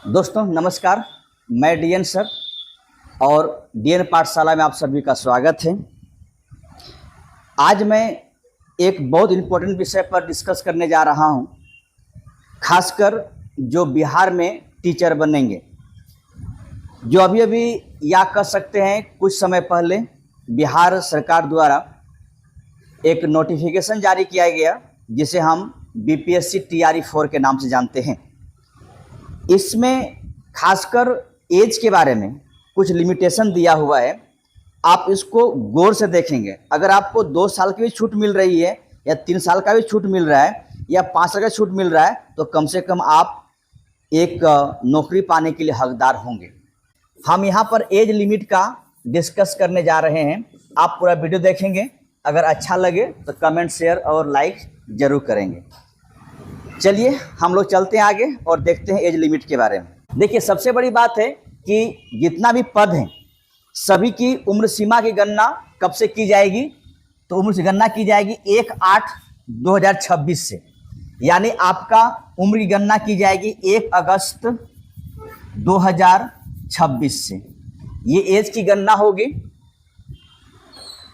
दोस्तों नमस्कार। मैं डीएन सर और डीएन पाठशाला में आप सभी का स्वागत है। आज मैं एक बहुत इम्पोर्टेंट विषय पर डिस्कस करने जा रहा हूं, खासकर जो बिहार में टीचर बनेंगे। जो अभी या कह सकते हैं कुछ समय पहले बिहार सरकार द्वारा एक नोटिफिकेशन जारी किया गया, जिसे हम बीपीएससी टीआरई 4 के नाम से जानते हैं। इसमें खासकर एज के बारे में कुछ लिमिटेशन दिया हुआ है। आप इसको गौर से देखेंगे। अगर आपको 2 साल की भी छूट मिल रही है या 3 साल का भी छूट मिल रहा है या 5 साल का छूट मिल रहा है, तो कम से कम आप एक नौकरी पाने के लिए हकदार होंगे। हम यहाँ पर एज लिमिट का डिस्कस करने जा रहे हैं। आप पूरा वीडियो देखेंगे। अगर अच्छा लगे तो कमेंट, शेयर और लाइक जरूर करेंगे। चलिए हम लोग चलते हैं आगे और देखते हैं एज लिमिट के बारे में। देखिए, सबसे बड़ी बात है कि जितना भी पद हैं सभी की उम्र सीमा की गणना कब से की जाएगी? तो उम्र की गणना की जाएगी 1/8/2026 से। यानी आपका उम्र की गणना की जाएगी 1 अगस्त 2026 से। ये एज की गणना होगी।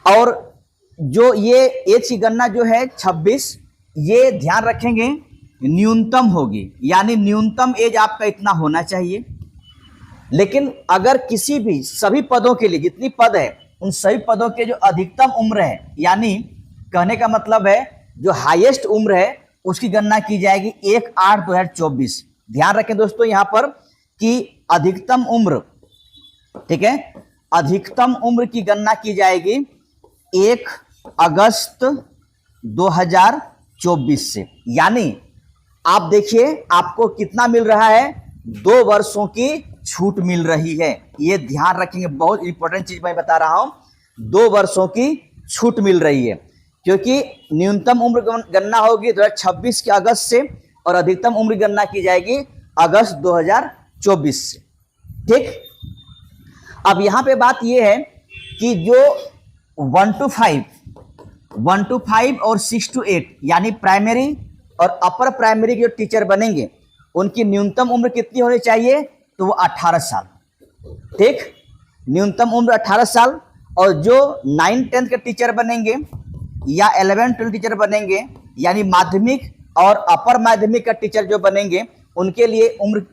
और जो ये एज की गणना जो है 26, ये ध्यान रखेंगे न्यूनतम होगी। यानी न्यूनतम एज आपका इतना होना चाहिए। लेकिन अगर किसी भी सभी पदों के लिए जितनी पद है उन सभी पदों के जो अधिकतम उम्र है, यानी कहने का मतलब है जो हाईएस्ट उम्र है, उसकी गणना की जाएगी 1/8/2024। ध्यान रखें दोस्तों यहाँ पर कि अधिकतम उम्र, ठीक है, अधिकतम उम्र की गणना की जाएगी 1 अगस्त 2024 से। यानी आप देखिए आपको कितना मिल रहा है, 2 वर्षों की छूट मिल रही है। ये ध्यान रखेंगे, बहुत इंपॉर्टेंट चीज मैं बता रहा हूं। 2 वर्षों की छूट मिल रही है, क्योंकि न्यूनतम उम्र गणना होगी 2026 के अगस्त से और अधिकतम उम्र गणना की जाएगी अगस्त 2024 से। ठीक। अब यहां पे बात यह है कि जो 1 to 5 और 6 to 8 यानी प्राइमरी और अपर प्राइमरी के जो टीचर बनेंगे उनकी न्यूनतम उम्र कितनी होनी चाहिए? तो वो 18 साल। ठीक, न्यूनतम उम्र 18 साल। और जो 9-10 के टीचर बनेंगे या 11-12 टीचर बनेंगे, यानी माध्यमिक और अपर माध्यमिक का टीचर जो बनेंगे, उनके लिए उम्र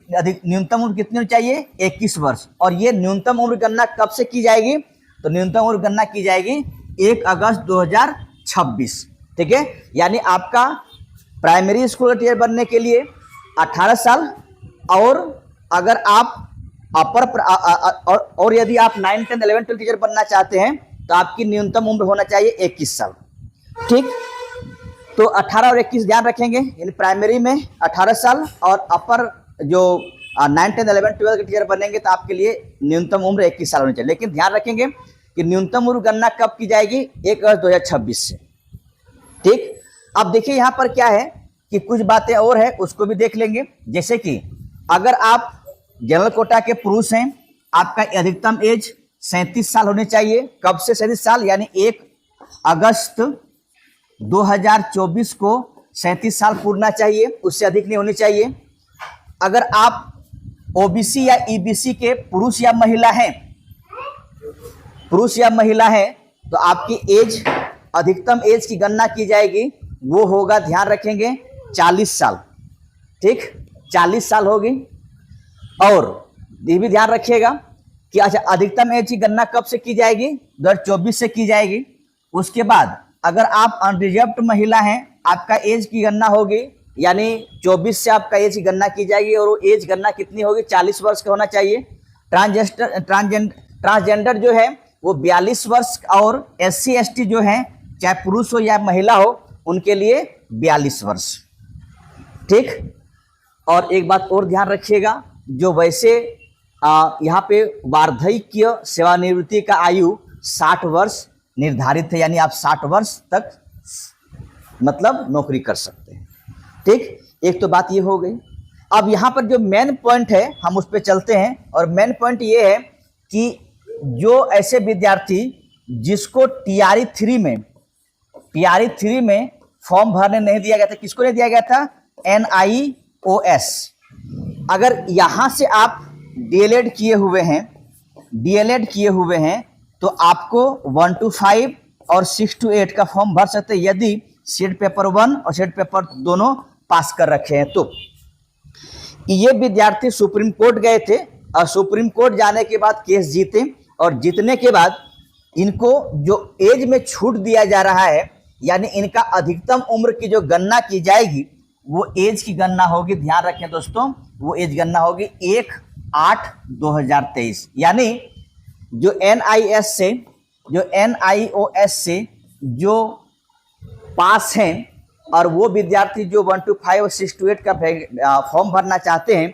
न्यूनतम उम्र कितनी होनी चाहिए? 21 वर्ष। और ये न्यूनतम उम्र गणना कब से की जाएगी? तो न्यूनतम उम्र गणना की जाएगी 1 अगस्त 2026। ठीक है, यानी आपका प्राइमरी स्कूल का टीचर बनने के लिए 18 साल, और अगर आप अपर और यदि आप 9, 10, 11, 12 टीचर बनना चाहते हैं तो आपकी न्यूनतम उम्र होना चाहिए 21 साल। ठीक, तो 18 और 21 ध्यान रखेंगे। यानी प्राइमरी में 18 साल और अपर जो 9, 10, 11, 12 के टीचर बनेंगे तो आपके लिए न्यूनतम उम्र 21 साल होनी चाहिए। लेकिन ध्यान रखेंगे कि न्यूनतम उम्र गणना कब की जाएगी? 1 अगस्त 2026 से। ठीक। अब देखिए यहाँ पर क्या है कि कुछ बातें और है, उसको भी देख लेंगे। जैसे कि अगर आप जनरल कोटा के पुरुष हैं, आपका अधिकतम एज 37 साल होनी चाहिए। कब से 37 साल? यानी 1 अगस्त 2024 को 37 साल पूरना चाहिए, उससे अधिक नहीं होनी चाहिए। अगर आप ओबीसी या ईबीसी के पुरुष या महिला हैं तो आपकी एज, अधिकतम एज की गणना की जाएगी, वो होगा, ध्यान रखेंगे, 40 साल। ठीक, 40 साल होगी। और ये भी ध्यान रखिएगा कि अच्छा, अधिकतम एज की गणना कब से की जाएगी? 2024 से की जाएगी। उसके बाद अगर आप अनरिजर्व्ड महिला हैं, आपका एज की गणना होगी, यानी 24 से आपका एज की गणना की जाएगी, और वो एज गणना कितनी होगी? 40 वर्ष का होना चाहिए। ट्रांसजेंडर जो है वो 42 वर्ष, और SC ST जो है, चाहे पुरुष हो या महिला हो, उनके लिए 42 वर्ष। ठीक। और एक बात और ध्यान रखिएगा, जो वैसे यहाँ पे वार्धक्य सेवानिवृत्ति का आयु 60 वर्ष निर्धारित है, यानी आप 60 वर्ष तक मतलब नौकरी कर सकते हैं। ठीक, एक तो बात ये हो गई। अब यहाँ पर जो मेन पॉइंट है हम उस पर चलते हैं, और मेन पॉइंट ये है कि जो ऐसे विद्यार्थी जिसको टीआरई 3 में फॉर्म भरने नहीं दिया गया था, किसको नहीं दिया गया था? NIOS। अगर यहाँ से आप डीएलएड किए हुए हैं तो आपको 1 to 5 और 6 to 8 का फॉर्म भर सकते हैं, यदि सेट पेपर 1 और सेट पेपर दोनों पास कर रखे हैं। तो ये विद्यार्थी सुप्रीम कोर्ट गए थे और सुप्रीम कोर्ट जाने के बाद केस जीते, और जीतने के बाद इनको जो एज में छूट दिया जा रहा है, यानी इनका अधिकतम उम्र की जो गणना की जाएगी वो एज की गणना होगी, ध्यान रखें दोस्तों, वो एज गणना होगी 1/8/2023। यानी जो NIOS से जो पास हैं और वो विद्यार्थी जो 1 to 5 और 6 to 8 का फॉर्म भरना चाहते हैं,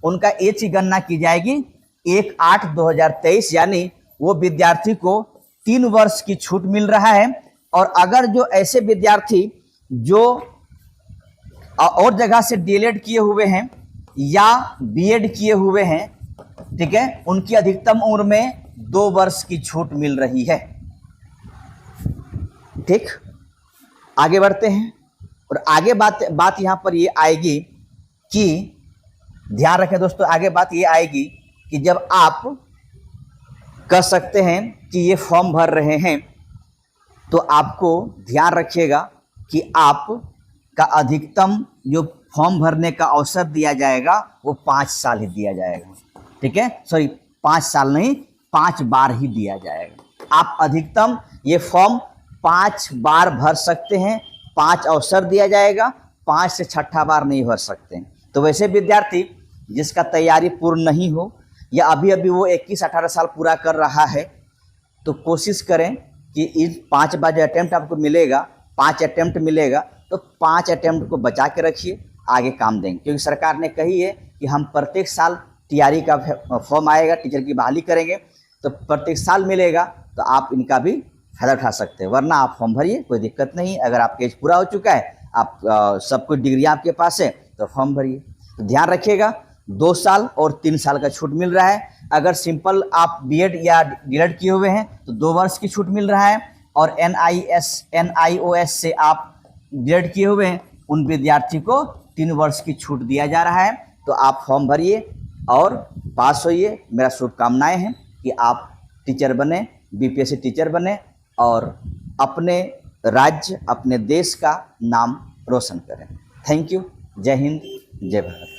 उनका एज की गणना की जाएगी 1/8/2023। यानी वो विद्यार्थी को 3 वर्ष की छूट मिल रहा है। और अगर जो ऐसे विद्यार्थी जो और जगह से डीएलएड किए हुए हैं या बीएड किए हुए हैं, ठीक है, उनकी अधिकतम उम्र में 2 वर्ष की छूट मिल रही है। ठीक, आगे बढ़ते हैं। और आगे बात यहां पर ये आएगी कि ध्यान रखें दोस्तों, आगे बात ये आएगी कि जब आप कह सकते हैं कि ये फॉर्म भर रहे हैं तो आपको ध्यान रखिएगा कि आप का अधिकतम जो फॉर्म भरने का अवसर दिया जाएगा वो 5 साल ही दिया जाएगा। ठीक है, सॉरी 5 साल नहीं, 5 बार ही दिया जाएगा। आप अधिकतम ये फॉर्म 5 बार भर सकते हैं, 5 अवसर दिया जाएगा, 5 से 6ठा बार नहीं भर सकते। तो वैसे विद्यार्थी जिसका तैयारी पूर्ण नहीं हो या अभी अभी वो 21-18 साल पूरा कर रहा है, तो कोशिश करें कि इन 5 बार जो अटैम्प्ट आपको मिलेगा, 5 अटैम्प्ट मिलेगा, तो 5 अटैम्प्ट को बचा के रखिए, आगे काम देंगे। क्योंकि सरकार ने कही है कि हम प्रत्येक साल टीआरई का फॉर्म आएगा, टीचर की बहाली करेंगे, तो प्रत्येक साल मिलेगा, तो आप इनका भी फायदा उठा सकते हैं। वरना आप फॉर्म भरिए, कोई दिक्कत नहीं। अगर आपका एज पूरा हो चुका है, आप सब कुछ डिग्री आपके पास है, तो फॉर्म भरिए। तो ध्यान रखिएगा 2 साल और 3 साल का छूट मिल रहा है। अगर सिंपल आप बीएड या डीएलएड किए हुए हैं तो 2 वर्ष की छूट मिल रहा है, और NIOS से आप डीएलएड किए हुए हैं उन विद्यार्थी को 3 वर्ष की छूट दिया जा रहा है। तो आप फॉर्म भरिए और पास होइए। मेरा शुभकामनाएं हैं कि आप टीचर बने, बीपीएससी टीचर बने और अपने राज्य, अपने देश का नाम रोशन करें। Thank you. जय हिंद, जय भारत।